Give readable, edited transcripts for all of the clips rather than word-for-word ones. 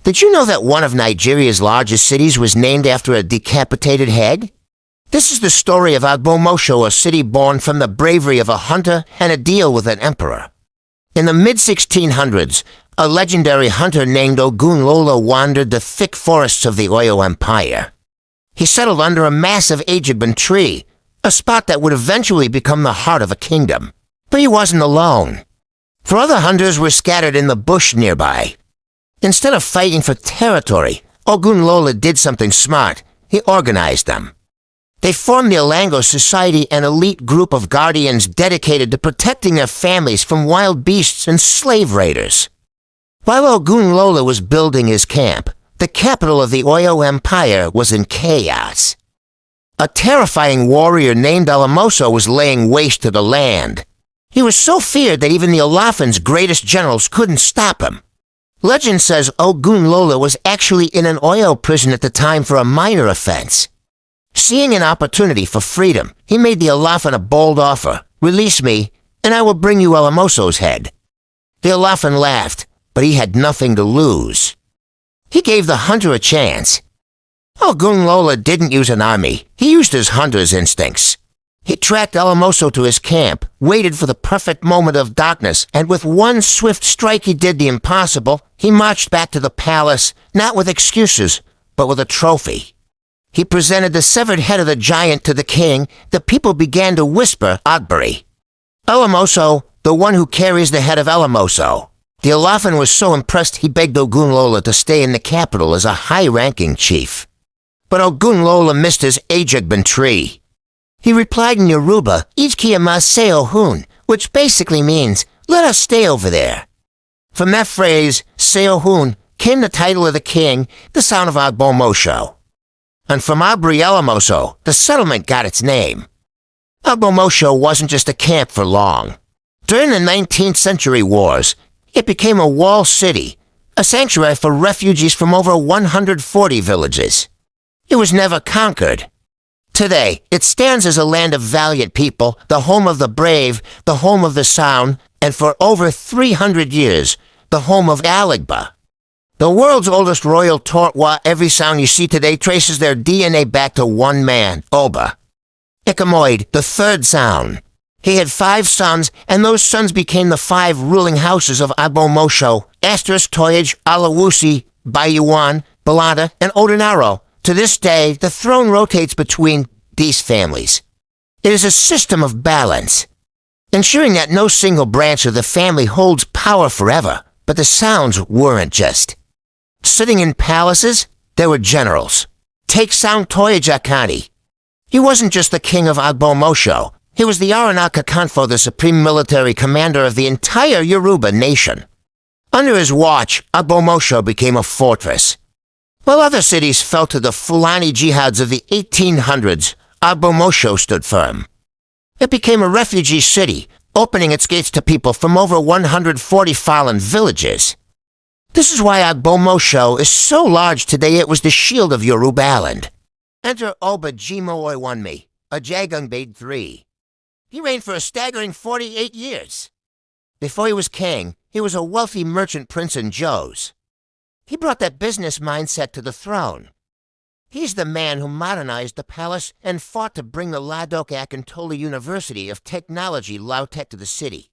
Did you know that one of Nigeria's largest cities was named after a decapitated head? This is the story of Ogbomoso, a city born from the bravery of a hunter and a deal with an emperor. In the mid-1600s, a legendary hunter named Ogunlolo wandered the thick forests of the Oyo Empire. He settled under a massive Ajigban tree, a spot that would eventually become the heart of a kingdom. But he wasn't alone, for other hunters were scattered in the bush nearby. Instead of fighting for territory, Ogunlolo did something smart. He organized them. They formed the Olango Society, an elite group of guardians dedicated to protecting their families from wild beasts and slave raiders. While Ogunlolo was building his camp, the capital of the Oyo Empire was in chaos. A terrifying warrior named Alamoso was laying waste to the land. He was so feared that even the Olafin's greatest generals couldn't stop him. Legend says Ogunlolo was actually in an Oyo prison at the time for a minor offense. Seeing an opportunity for freedom, he made the Olafin a bold offer. "Release me, and I will bring you Alamoso's head." The Olafin laughed, but he had nothing to lose. He gave the hunter a chance. Ogunlolo didn't use an army. He used his hunter's instincts. He tracked Alamoso to his camp, waited for the perfect moment of darkness, and with one swift strike he did the impossible. He marched back to the palace, not with excuses, but with a trophy. He presented the severed head of the giant to the king. The people began to whisper, "Ogbori. Alamoso, the one who carries the head of Alamoso." The Olafin was so impressed he begged Ogunlolo to stay in the capital as a high-ranking chief. But Ogunlolo missed his Ajigban tree. He replied in Yoruba, "Ijkiyama seo hun," which basically means, "Let us stay over there." From that phrase, seo hun, came the title of the king, the sound of Ogbomoso. And from Ogbori Alamoso, the settlement got its name. Ogbomoso wasn't just a camp for long. During the 19th century wars, it became a walled city, a sanctuary for refugees from over 140 villages. It was never conquered. Today, it stands as a land of valiant people, the home of the brave, the home of the sound, and for over 300 years, the home of Alagba. The world's oldest royal tortwa, every sound you see today traces their DNA back to one man, Oba. Ikamoid, the third sound. He had 5 sons, and those sons became the 5 ruling houses of Ogbomoso: Asterisk, Toyage, Alawusi, Bayuan, Balanta, and Odinaro. To this day, the throne rotates between these families. It is a system of balance, ensuring that no single branch of the family holds power forever. But the sounds weren't just sitting in palaces. There were generals. Take Sound Toyage Akani. He wasn't just the king of Ogbomoso. He was the Aranaka Kanfo, the supreme military commander of the entire Yoruba nation. Under his watch, Ogbomoso became a fortress. While other cities fell to the Fulani jihads of the 1800s, Ogbomoso stood firm. It became a refugee city, opening its gates to people from over 140 fallen villages. This is why Ogbomoso is so large today. It was the shield of Yoruba land. Enter Oba Jimo Oiwanmi, a Jagungbade III. He reigned for a staggering 48 years. Before he was king, he was a wealthy merchant prince in Jos. He brought that business mindset to the throne. He's the man who modernized the palace and fought to bring the Ladok Akintola University of Technology Lautech to the city.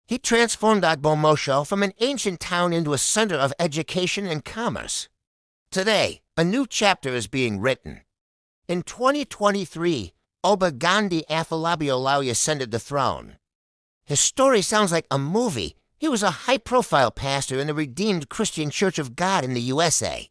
He transformed Ogbomoso from an ancient town into a center of education and commerce. Today, a new chapter is being written. In 2023, Oba Gandhi Afolabi Olawi ascended the throne. His story sounds like a movie. He was a high-profile pastor in the Redeemed Christian Church of God in the USA.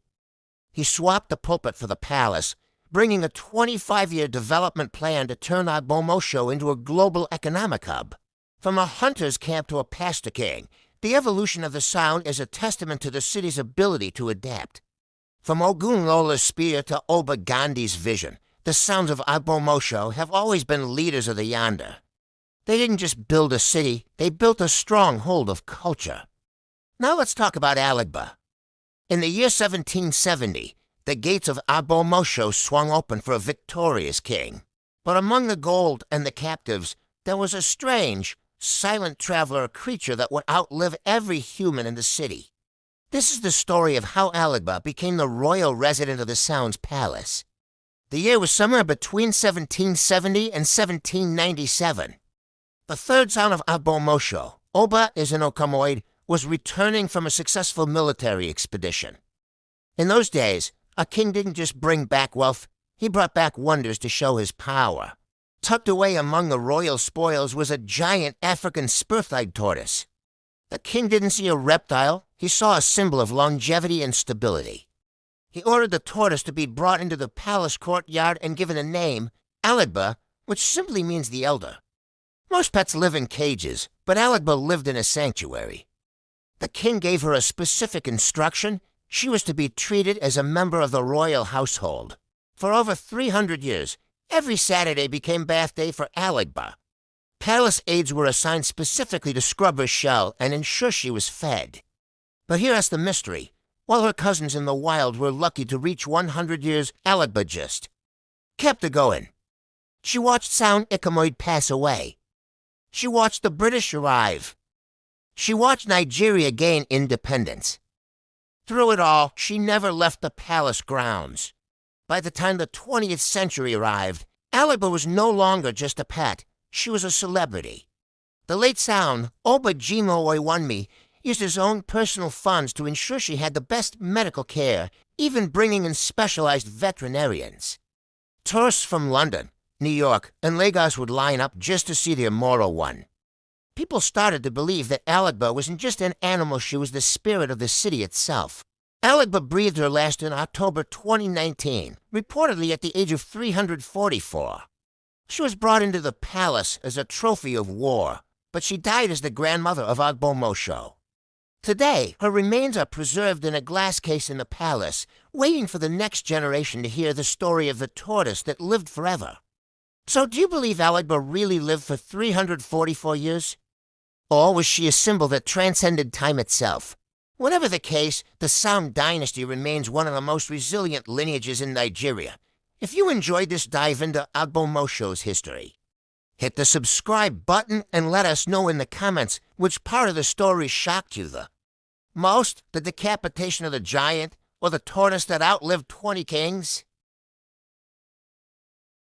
He swapped the pulpit for the palace, bringing a 25-year development plan to turn Ogbomoso into a global economic hub. From a hunter's camp to a pastor king, the evolution of the sound is a testament to the city's ability to adapt. From Ogunlolo's spear to Oba Gandhi's vision, the sounds of Ogbomoso have always been leaders of the Yonder. They didn't just build a city, they built a stronghold of culture. Now let's talk about Alagba. In the year 1770, the gates of Ogbomoso swung open for a victorious king. But among the gold and the captives, there was a strange, silent traveler, a creature that would outlive every human in the city. This is the story of how Alagba became the royal resident of the Sound's palace. The year was somewhere between 1770 and 1797. The third son of Ogbomoso, Oba Izinokamoid, was returning from a successful military expedition. In those days, a king didn't just bring back wealth, he brought back wonders to show his power. Tucked away among the royal spoils was a giant African spurthide tortoise. The king didn't see a reptile, he saw a symbol of longevity and stability. He ordered the tortoise to be brought into the palace courtyard and given a name, Alagba, which simply means the elder. Most pets live in cages, but Alagba lived in a sanctuary. The king gave her a specific instruction. She was to be treated as a member of the royal household. For over 300 years, every Saturday became bath day for Alagba. Palace aides were assigned specifically to scrub her shell and ensure she was fed. But here's the mystery. While her cousins in the wild were lucky to reach 100 years, Alagba just kept her going. She watched Sound Ikamoid pass away. She watched the British arrive. She watched Nigeria gain independence. Through it all, she never left the palace grounds. By the time the 20th century arrived, Alagba was no longer just a pet. She was a celebrity. The late Sound, Ogbomoso Oiwanmi, used his own personal funds to ensure she had the best medical care, even bringing in specialized veterinarians. Tourists from London, New York, and Lagos would line up just to see the immortal one. People started to believe that Alagba wasn't just an animal, she was the spirit of the city itself. Alagba breathed her last in October 2019, reportedly at the age of 344. She was brought into the palace as a trophy of war, but she died as the grandmother of Ogbomoso. Today, her remains are preserved in a glass case in the palace, waiting for the next generation to hear the story of the tortoise that lived forever. So do you believe Alagba really lived for 344 years? Or was she a symbol that transcended time itself? Whatever the case, the Sound dynasty remains one of the most resilient lineages in Nigeria. If you enjoyed this dive into Ogbomoso's history, hit the subscribe button and let us know in the comments which part of the story shocked you the most, the decapitation of the giant or the tortoise that outlived 20 kings.